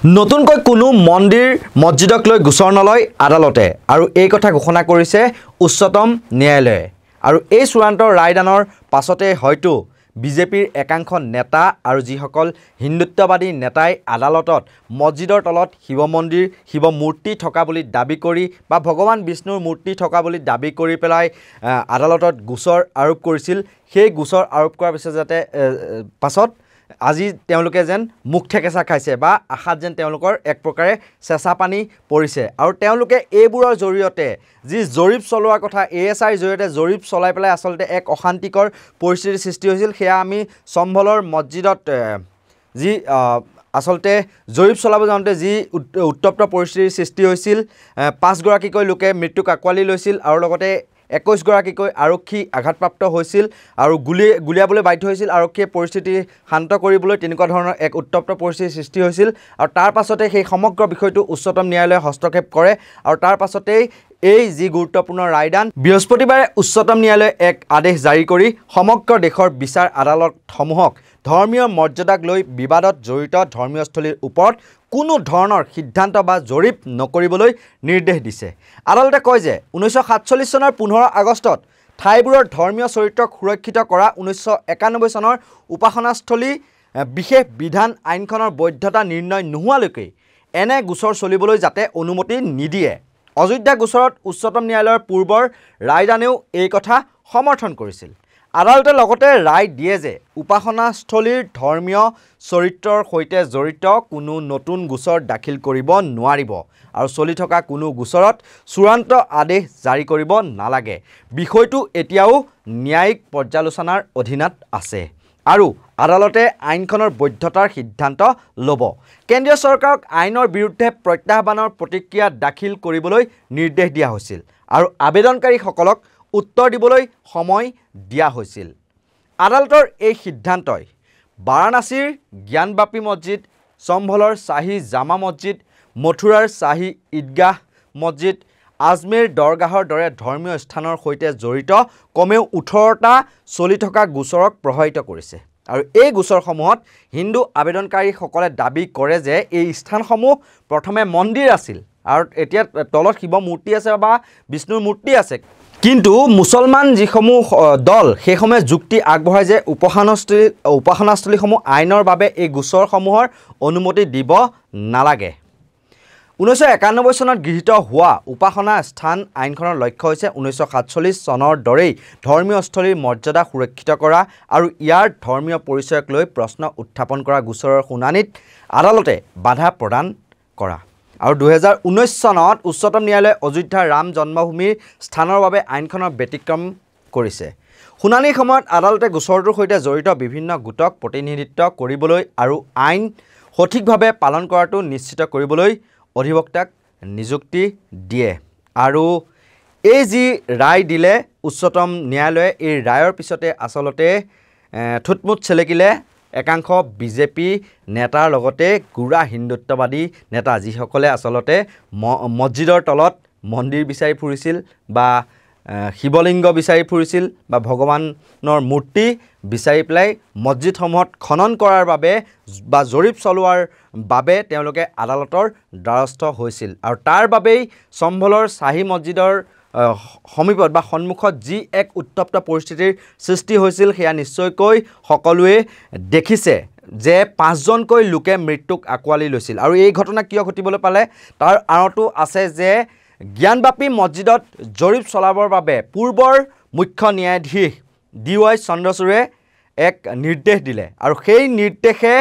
নতুনকৈ কোনো মন্দিৰ মছজিদক লৈ গোচৰ নলয় আদালতে আৰু এই কথা ঘোষণা কৰিছে উচ্চতম ন্যায়ালয়ে আৰু এই চূড়ান্ত ৰায়দানৰ পাছতে হয়তো বিজেপিৰ একাংশ নেতা আৰু যিসকল হিন্দুত্ববাদী নেতাই আদালতত মছজিদৰ তলত শিৱ মন্দিৰ শিৱ মূৰ্তি থকা বুলি দাবী কৰি বা ভগৱান বিষ্ণুৰ মূৰ্তি থকা বুলি দাবী কৰি পেলাই আদালতত গোচৰ আৰোপ কৰিছিল সেই গোচৰ আৰোপ কৰাৰ পাছত আজি তেওঁলোকে যেন মুখ ঠেকেচা খাইছে বা আশাত যেন তেওঁলোকৰ এক প্ৰকাৰে চেঁচা পানী পৰিছে আৰু তেওঁলোকে এইবোৰৰ জৰিয়তে যি জৰীপ চলোৱাৰ কথা ASIৰ জৰিয়তে জৰীপ চলাই পেলাই আসলতে এক অশান্তিকৰ পৰিস্থিতিৰ সৃষ্টি হৈছিল সেয়া আমি সম্ভলৰ মছজিদত যি আসলতে জৰীপ চলাব যাওঁতে যি উত্তপ্ত পৰিস্থিতিৰ সৃষ্টি হৈছিল 5 গৰাকীকৈ লোকে মৃত্যুক আঁকোৱালি লৈছিল আৰু লগতে 21 গৰাকীকৈ আৰক্ষী আঘাতপ্ৰাপ্ত হৈছিল আৰু গুলিয়াবলৈ বাধ্য হৈছিল আৰক্ষীয়ে পৰিস্থিতি শান্ত কৰিবলৈ তেনেকুৱা ধৰণৰ এক উত্তপ্ত পৰিস্থিতিৰ সৃষ্টি হৈছিল আৰু তাৰ পাছতে সেই সমগ্ৰ বিষয়টো উচ্চতম ন্যায়ালয়ে হস্তক্ষেপ কৰে আৰু তাৰ পাছতেই এই যি গুৰুত্বপূৰ্ণ ৰায়দান বৃহস্পতিবাৰে উচ্চতম ন্যায়ালয়ে এক আদেশ জাৰি কৰি সমগ্ৰ দেশৰ বিচাৰ আদালতসমূহক ধৰ্মীয় মৰ্যাদাক লৈ বিবাদত জড়িত ধৰ্মীয়স্থলীৰ ওপৰত কোনো ধৰণৰ সিদ্ধান্ত বা জৰীপ নকৰিবলৈ নিৰ্দেশ দিছে আদালতে কয় যে 1947 চনৰ 15 আগষ্টত ঠাইবোৰৰ ধৰ্মীয় চৰিত্ৰক সুৰক্ষিত কৰা 1991 চনৰ উপাসনাস্থলী বিশেষ বিধান আইনখনৰ বৈধতা নিৰ্ণয় নোহোৱালৈকে এনে গোচৰ চলিবলৈ যাতে অনুমতি নিদিয়ে অযোধ্যা গোচৰত উচ্চতম ন্যায়ালয়ৰ পূৰ্বৰ ৰায়দানেও এই কথা সমৰ্থন কৰিছিল আদালতে লগতে ৰায় দিয়ে যে উপাসনাস্থলীৰ ধৰ্মীয় চৰিত্ৰৰ সৈতে জড়িত কোনো নতুন গোচৰ দাখিল কৰিব নোৱাৰিব আৰু চলি থকা কোনো গোচৰত চূড়ান্ত আদেশ জাৰি কৰিব নালাগে বিষয়টো এতিয়াও ন্যায়িক পৰ্যালোচনাৰ অধীনত আছে আৰু আদালতে আইনখনৰ বৈধতাৰ সিদ্ধান্ত ল'ব কেন্দ্ৰীয় চৰকাৰক আইনৰ বিৰুদ্ধে প্ৰত্যাহ্বানৰ প্ৰতিক্ৰিয়া দাখিল কৰিবলৈ নিৰ্দেশ দিয়া হৈছিল আৰু আবেদনকাৰীসকলক উত্তৰ দিবলৈ সময় দিয়া হৈছিল আদালতৰ এই সিদ্ধান্তই বাৰাণসীৰ জ্ঞানবাপী মছজিদ সম্ভলৰ শাহী জামা মছজিদ মথুৰাৰ শাহী ঈদগাহ মছজিদ আজমেৰ দৰগাহৰ দৰে ধৰ্মীয় স্থানৰ সৈতে জড়িত কমেও 18টা চলি থকা গোচৰক প্ৰভাৱিত কৰিছে আৰু এই গোচৰসমূহত হিন্দু আবেদনকাৰীসকলে দাবী কৰে যে এই স্থানসমূহ প্ৰথমে মন্দিৰ আছিল আৰু এতিয়া তলত শিৱ মূৰ্তি আছে বা বিষ্ণুৰ মূৰ্তি আছে কিন্তু মুছলমান যিসমূহ দল সেইসমূহে যুক্তি আগবঢ়ায় যে উপাসনাস্থলীসমূহ আইনৰ বাবে এই গোচৰসমূহৰ অনুমতি দিব নালাগে 1991 চনত গৃহীত হোৱা উপাসনা স্থান আইনখনৰ লক্ষ্য হৈছে 1947 চনৰ দৰেই ধৰ্মীয় স্থলীৰ মৰ্যাদা সুৰক্ষিত কৰা আৰু ইয়াৰ ধৰ্মীয় পৰিচয়ক লৈ প্ৰশ্ন উত্থাপন কৰা গোচৰৰ শুনানিত আদালতে বাধা প্ৰদান কৰা আৰু 2019 চনত উচ্চতম ন্যায়ালয়ে অযোধ্যাৰ ৰাম জন্মভূমিৰ স্থানৰ বাবে আইনখনৰ ব্যতিক্ৰম কৰিছে শুনানিৰ সময়ত আদালতে গোচৰটোৰ সৈতে জড়িত বিভিন্ন গোটক প্ৰতিনিধিত্ব কৰিবলৈ আৰু আইন সঠিকভাৱে পালন কৰাটো নিশ্চিত কৰিবলৈ অধিবক্তাক নিযুক্তি দিয়ে আৰু এই যি ৰায় দিলে উচ্চতম ন্যায়ালয়ে এই ৰায়ৰ পিছতে আসলতে থুটমুট চেলেকিলে একাংশ বিজেপি নেতাৰ লগতে গুড়া হিন্দুত্ববাদী নেতা যিসকলে আসলতে মছজিদৰ তলত মন্দিৰ বিচাৰি ফুৰিছিল বা শিৱলিংগ বিচাৰি ফুৰিছিল বা ভগৱানৰ মূৰ্তি বিচাৰি পেলাই মছজিদসমূহত খনন কৰাৰ বাবে বা জৰীপ চলোৱাৰ বাবে তেওঁলোকে আদালতৰ দ্বাৰস্থ হৈছিল আৰু তাৰ বাবেই সম্ভলৰ শাহী মছজিদৰ সমীপত বা সন্মুখত যি এক উত্তপ্ত পৰিস্থিতিৰ সৃষ্টি হৈছিল সেয়া নিশ্চয়কৈ সকলোৱে দেখিছে যে 5জনকৈ লোকে মৃত্যুক আঁকোৱালি লৈছিল আৰু এই ঘটনা কিয় ঘটিবলৈ পালে তাৰ আঁৰতো আছে যে জ্ঞানবাপী মছজিদত জৰীপ চলাবৰ বাবে পূৰ্বৰ মুখ্য ন্যায়াধীশ DY চন্দ্ৰচূড়ে এক নিৰ্দেশ দিলে আৰু সেই নিৰ্দেশে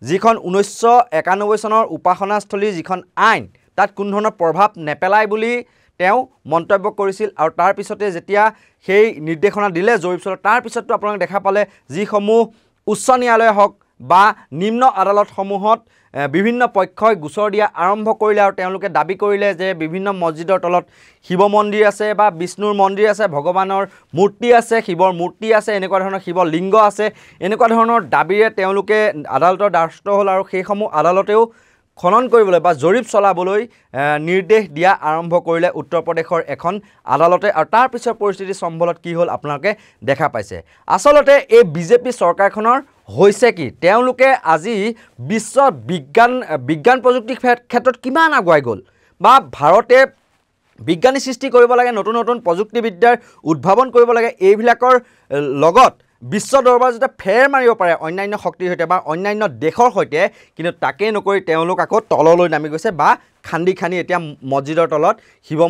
যিখন 1991 চনৰ উপাসনাস্থলীৰ যিখন আইন তাত কোনো ধৰণৰ প্ৰভাৱ নেপেলায় বুলি তেওঁ মন্তব্য কৰিছিল আৰু তাৰ পিছতে যেতিয়া সেই নিৰ্দেশনা দিলে জৰীপ চলোৱা তাৰ পিছতো আপোনালোকে দেখা পালে যিসমূহ উচ্চ ন্যায়ালয় হওক বা নিম্ন আদালতসমূহত বিভিন্ন পক্ষই গোচৰ দিয়া আৰম্ভ কৰিলে আৰু তেওঁলোকে দাবী কৰিলে যে বিভিন্ন মছজিদৰ তলত শিৱ মন্দিৰ আছে বা বিষ্ণুৰ মন্দিৰ আছে ভগৱানৰ মূৰ্তি আছে শিৱৰ মূৰ্তি আছে এনেকুৱা ধৰণৰ শিৱ লিংগ আছে এনেকুৱা ধৰণৰ দাবীৰে তেওঁলোকে আদালতৰ দ্বাৰস্থ হ'ল আৰু সেইসমূহ আদালতেও খনন কৰিবলৈ বা জৰীপ চলাবলৈ নিৰ্দেশ দিয়া আৰম্ভ কৰিলে উত্তৰ প্ৰদেশৰ এখন আদালতে আৰু তাৰ পিছৰ পৰিস্থিতি সম্ভলত কি হ'ল আপোনালোকে দেখা পাইছে আসলতে এই বিজেপি চৰকাৰখনৰ হৈছে কি তেওঁলোকে আজি বিশ্বত বিজ্ঞান প্ৰযুক্তিৰ ক্ষেত্ৰত কিমান আগুৱাই গ'ল বা ভাৰতে বিজ্ঞানী সৃষ্টি কৰিব লাগে নতুন নতুন প্ৰযুক্তিবিদ্যাৰ উদ্ভাৱন কৰিব লাগে এইবিলাকৰ লগত বিশ্ব দৰবাৰ যাতে ফেৰ মাৰিব পাৰে অন্যান্য শক্তিৰ সৈতে বা অন্যান্য দেশৰ সৈতে কিন্তু তাকেই নকৰি তেওঁলোক আকৌ তললৈ নামি গৈছে বা খান্দি এতিয়া মছজিদৰ তলত শিৱ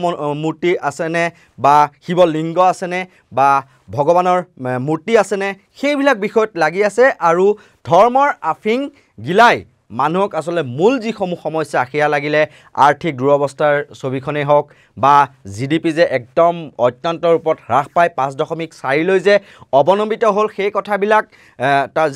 মূৰ্তি আছেনে বা শিৱলিংগ আছেনে বা ভগৱানৰ মূৰ্তি আছেনে সেইবিলাক বিষয়ত লাগি আছে আৰু ধৰ্মৰ আফিং গিলাই মানুহক আসলে মূল যিসমূহ সমস্যা সেয়া লাগিলে আৰ্থিক দুৰৱস্থাৰ ছবিখনেই হওক বা জিডিপি যে একদম অত্যন্ত ৰূপত হ্ৰাস পায় 5.4 লৈ যে অৱনমিত হ'ল সেই কথাবিলাক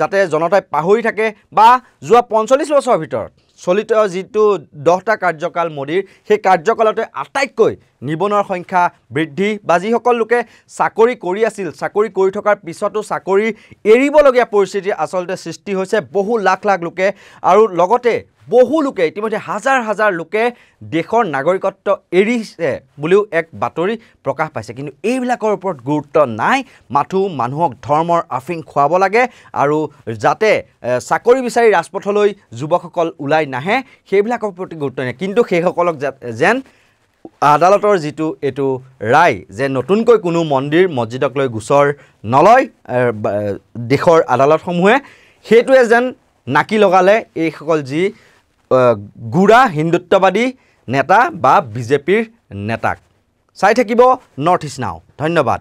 যাতে জনতাই পাহৰি থাকে বা যোৱা 45 বছৰৰ ভিতৰত চলিত যিটো 10টা কাৰ্যকাল মোদীৰ সেই কাৰ্যকালতে আটাইতকৈ নিবনুৱাৰ সংখ্যা বৃদ্ধি বা যিসকল লোকে চাকৰি কৰি আছিল চাকৰি কৰি থকাৰ পিছতো চাকৰি এৰিবলগীয়া পৰিস্থিতি আচলতে সৃষ্টি হৈছে বহু লাখ লোকে আৰু লগতে বহু লোকে ইতিমধ্যে হাজাৰ লোকে দেশৰ নাগৰিকত্ব এৰিছে বুলিও এক বাতৰি প্ৰকাশ পাইছে কিন্তু এইবিলাকৰ ওপৰত গুৰুত্ব নাই মাথো মানুহক ধৰ্মৰ আফিং খুৱাব লাগে আৰু যাতে চাকৰি বিচাৰি ৰাজপথলৈ যুৱকসকল ওলাই নাহে সেইবিলাকৰ প্ৰতি গুৰুত্ব নাই কিন্তু সেইসকলক যেন আদালতৰ যিটো এটো ৰায় যে নতুনকৈ কোনো মন্দিৰ মছজিদক লৈ গোচৰ নলয় দেশৰ আদালতসমূহে সেইটোৱে যেন নাকি লগালে এইসকল যি গুড়া হিন্দুত্ববাদী নেতা বা বিজেপিৰ নেতাক চাই থাকিব নৰ্থ ইষ্ট নাও ধন্যবাদ।